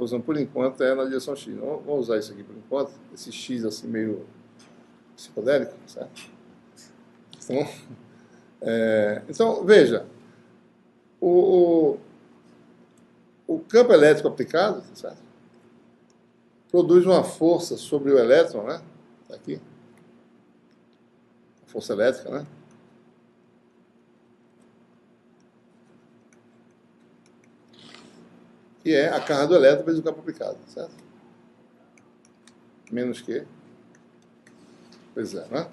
usando por enquanto é na direção X. Vamos usar isso aqui por enquanto, esse X assim meio psicodélico, certo? Então veja, o campo elétrico aplicado, certo? Produz uma força sobre o elétron, né? Tá aqui. A força elétrica, né? Que é a carga do elétron vezes o campo aplicado, certo? Menos que. Pois é, né?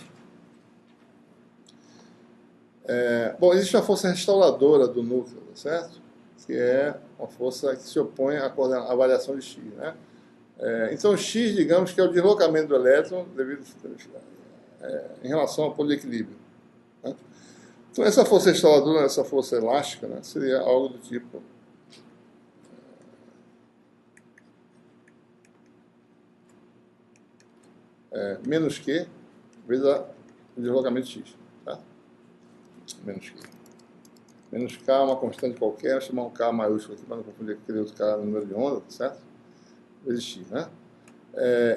Bom, existe uma força restauradora do núcleo, certo? Que é uma força que se opõe à variação de X, né? Então, X, digamos que é o deslocamento do elétron em relação ao polo de equilíbrio, né? Então, essa força restauradora, essa força elástica, né, seria algo do tipo menos Q vezes o deslocamento de X, tá? Menos Q. Menos K é uma constante qualquer, vou chamar um K maiúsculo aqui para não confundir com aquele outro K no número de onda, certo? Vezes X, né?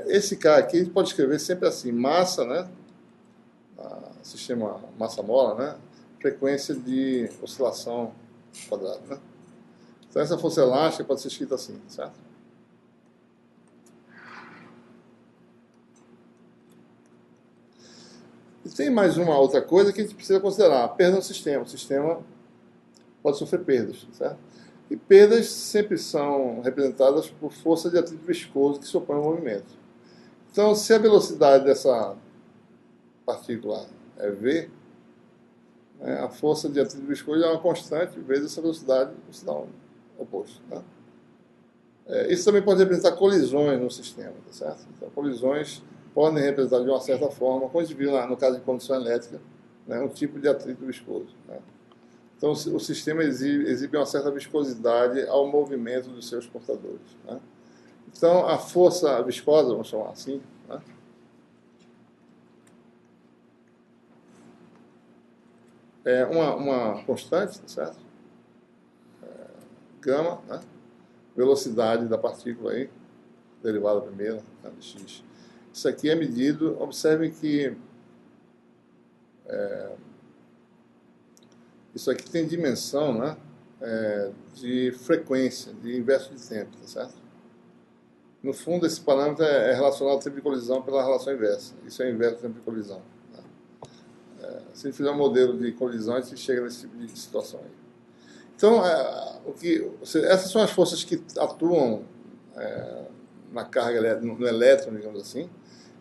Esse K aqui a gente pode escrever sempre assim, massa, né? Sistema massa-mola, né? Frequência de oscilação quadrada, né? Então essa força elástica pode ser escrita assim, certo? E tem mais uma outra coisa que a gente precisa considerar, a perda no sistema. O sistema pode sofrer perdas, certo? E perdas sempre são representadas por força de atrito viscoso que se opõe ao movimento. Então, se a velocidade dessa partícula é v, né, a força de atrito viscoso é uma constante vezes essa velocidade no sinal oposto, né? Isso também pode representar colisões no sistema, tá certo? Então, colisões podem representar de uma certa forma, como a gente viu no caso de condução elétrica, né, um tipo de atrito viscoso, né? Então, o sistema exibe uma certa viscosidade ao movimento dos seus portadores, né? Então, a força viscosa, vamos chamar assim, né, é uma constante, certo? Gama, né? Velocidade da partícula aí, derivada primeira, né, de x. Isso aqui é medido, observem que isso aqui tem dimensão, né, de frequência, de inverso de tempo, tá certo? No fundo, esse parâmetro é relacionado ao tempo de colisão pela relação inversa. Isso é o inverso do tempo de colisão, né? Se a gente fizer um modelo de colisão, a gente chega nesse tipo de situação aí. Então, essas são as forças que atuam na carga no elétron, digamos assim.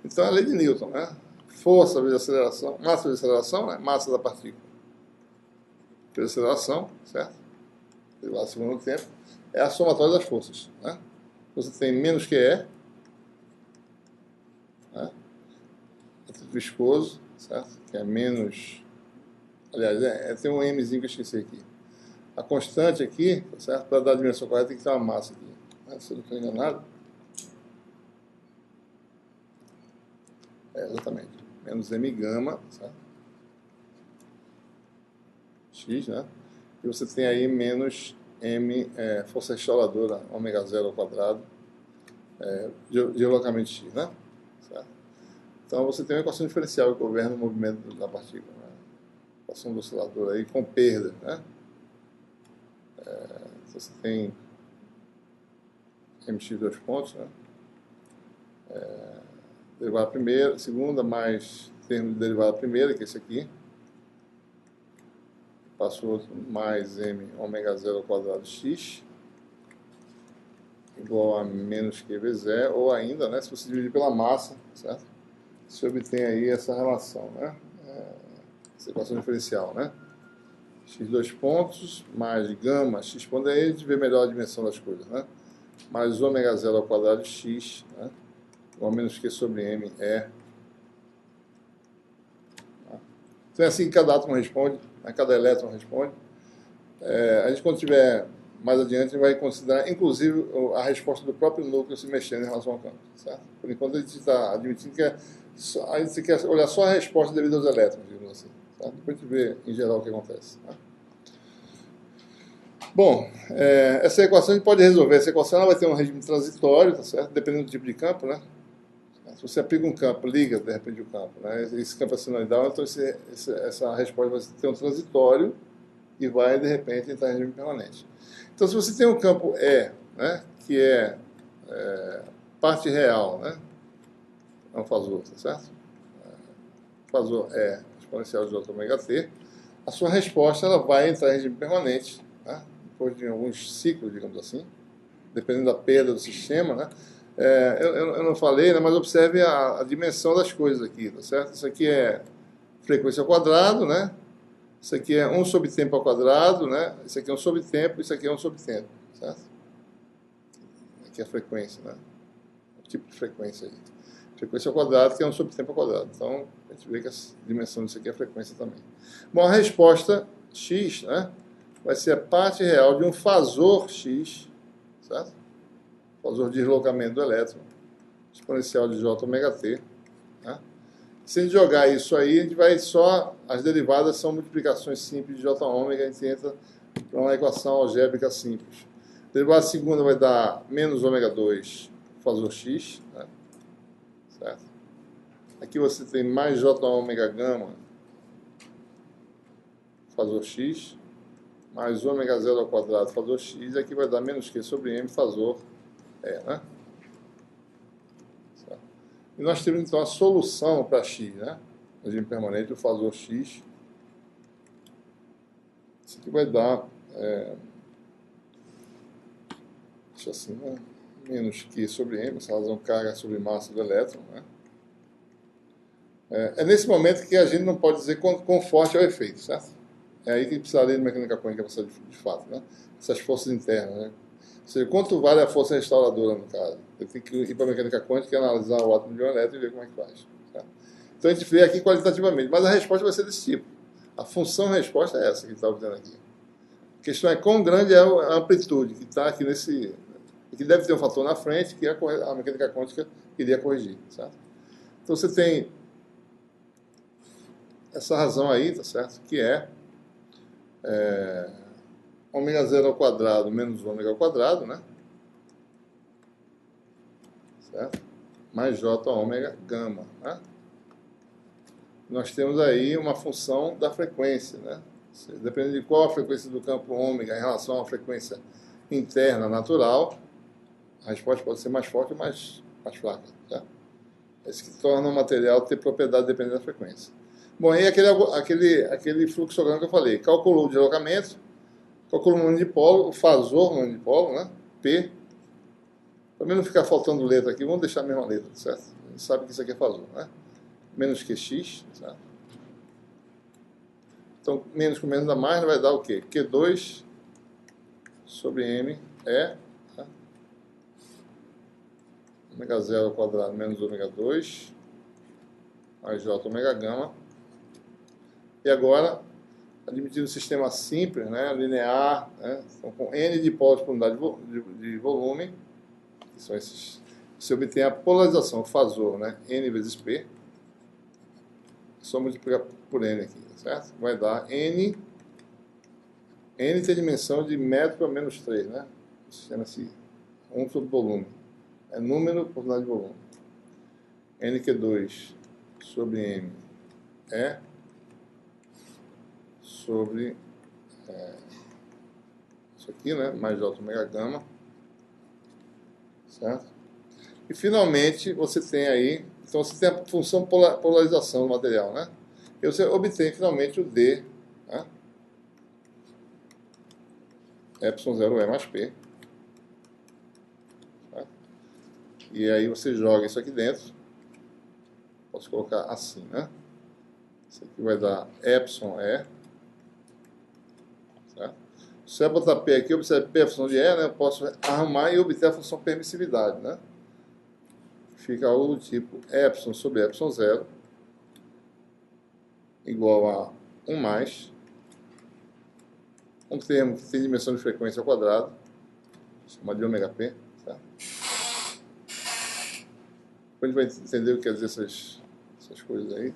Então, é a lei de Newton, né? Força vezes aceleração, massa vezes aceleração, né? Massa da partícula vezes aceleração, certo? Derivada do segundo tempo, é a somatória das forças, né? Você tem menos QE, né? Atrito viscoso, certo? Que é menos... Aliás, tem um Mzinho que eu esqueci aqui. A constante aqui, certo? Para dar a dimensão correta, tem que ter uma massa aqui, né? Se eu não estou enganado. Exatamente. Menos M gama, certo? X, né? E você tem aí menos M, força restauradora, ômega zero ao quadrado, deslocamento X, né? Certo? Então você tem uma equação diferencial que governa o movimento da partícula, né? Equação do oscilador aí com perda, né? Você tem mx dois pontos, né? Derivada primeira, segunda, mais termo de derivada primeira, que é esse aqui. Passou mais m ômega zero ao quadrado x, igual a menos q vezes E, ou ainda, né, se você dividir pela massa, certo? Você obtém aí essa relação, né? Essa equação diferencial, né? X dois pontos, mais gama, x ponto, aí a gente vê melhor a dimensão das coisas, né? Mais ômega zero ao quadrado x, né? Igual a menos q sobre m é. Então é assim que cada átomo responde, né? Cada elétron responde. A gente, quando tiver mais adiante, vai considerar, inclusive, a resposta do próprio núcleo se mexendo em relação ao campo, certo? Por enquanto, a gente está admitindo que a gente quer olhar só a resposta devido aos elétrons, digamos assim, certo? Depois a gente vê, em geral, o que acontece, né? Bom, essa equação a gente pode resolver. Essa equação ela vai ter um regime transitório, tá certo? Dependendo do tipo de campo, né? Se você aplica um campo, liga de repente o campo, né? Esse campo é sinoidal, então essa resposta vai ter um transitório e vai de repente entrar em regime permanente. Então, se você tem um campo E, né? Que é parte real, né? É um fasor, tá certo? Fasor é exponencial de j ômega t. A sua resposta ela vai entrar em regime permanente, né? Depois de alguns ciclos, digamos assim, dependendo da perda do sistema, né? Eu não falei, né, mas observe a dimensão das coisas aqui, tá certo? Isso aqui é frequência ao quadrado, né? Isso aqui é 1 sobre tempo ao quadrado, né? Isso aqui é 1 sobre tempo, isso aqui é 1 sobre tempo, certo? Aqui é a frequência, né? O tipo de frequência aí. Frequência ao quadrado, que é 1 sobre tempo ao quadrado. Então, a gente vê que a dimensão disso aqui é a frequência também. Bom, a resposta x, né? Vai ser a parte real de um fasor x, certo? Fasor de deslocamento do elétron, exponencial de j ômega t. Né? Se a gente jogar isso aí, a gente vai só... As derivadas são multiplicações simples de j ômega, a gente entra para uma equação algébrica simples. A derivada segunda vai dar menos ômega 2 fasor x, né? Certo? Aqui você tem mais j ômega gama fasor x, mais ômega 0 ao quadrado fasor x, e aqui vai dar menos q sobre m fasor né? Certo? E nós temos então a solução para x, né? Regime permanente, o fasor x. Isso aqui vai dar, deixa assim, né? Menos q sobre m, essa razão carga sobre massa do elétron, né? É nesse momento que a gente não pode dizer quão forte é o efeito, certo? É aí que precisaria de mecânica quântica para saber de fato, né? Essas forças internas, né? Ou seja, quanto vale a força restauradora no caso? Eu tenho que ir para a mecânica quântica e analisar o átomo de um elétron e ver como é que faz. Certo? Então a gente vê aqui qualitativamente, mas a resposta vai ser desse tipo. A função resposta é essa que a gente está obtendo aqui. A questão é quão grande é a amplitude que está aqui nesse... que deve ter um fator na frente que a mecânica quântica iria corrigir, certo? Então você tem essa razão aí, tá certo? Que é ômega 0 ao quadrado menos ômega ao quadrado, né? Certo? Mais j ômega gama, né? Nós temos aí uma função da frequência, né? Dependendo de qual a frequência do campo ômega em relação à frequência interna natural, a resposta pode ser mais forte ou mais fraca, tá? É isso que torna o material ter propriedade dependendo da frequência. Bom, aí aquele fluxograma que eu falei, calculou o deslocamento, calculou o momento de polo, o fasor momento de polo, né? P. Para mim não ficar faltando letra aqui, vamos deixar a mesma letra, certo? A gente sabe que isso aqui é fasor, né? Menos QX, certo? Então, menos com menos dá mais, vai dar o quê? Q2 sobre M é ômega 0 ao quadrado menos ômega 2 mais J ômega gama. E agora, admitindo o sistema simples, né, linear, né, então, com N de polos por unidade de volume, que são esses, você obtém a polarização, o fasor, né, N vezes P, só multiplicar por N aqui, certo? Vai dar N tem dimensão de metro para menos 3, né? Chama-se 1 sobre volume. É número por unidade de volume. NQ2 sobre M sobre isso aqui, né? Mais J ômega gama. Certo? E finalmente você tem aí, então você tem a função polarização do material, né? E você obtém finalmente o D, né? ε0 é mais P. Certo? E aí você joga isso aqui dentro. Posso colocar assim, né? Isso aqui vai dar epsilon E. Certo? Se eu botar P aqui, observe P é a função de E, né? Eu posso arrumar e obter a função permissividade, né? Fica algo do tipo epsilon sobre epsilon 0 igual a 1 mais um termo que tem dimensão de frequência ao quadrado, chamado de ômega P. Certo? Depois a gente vai entender o que quer dizer essas coisas aí.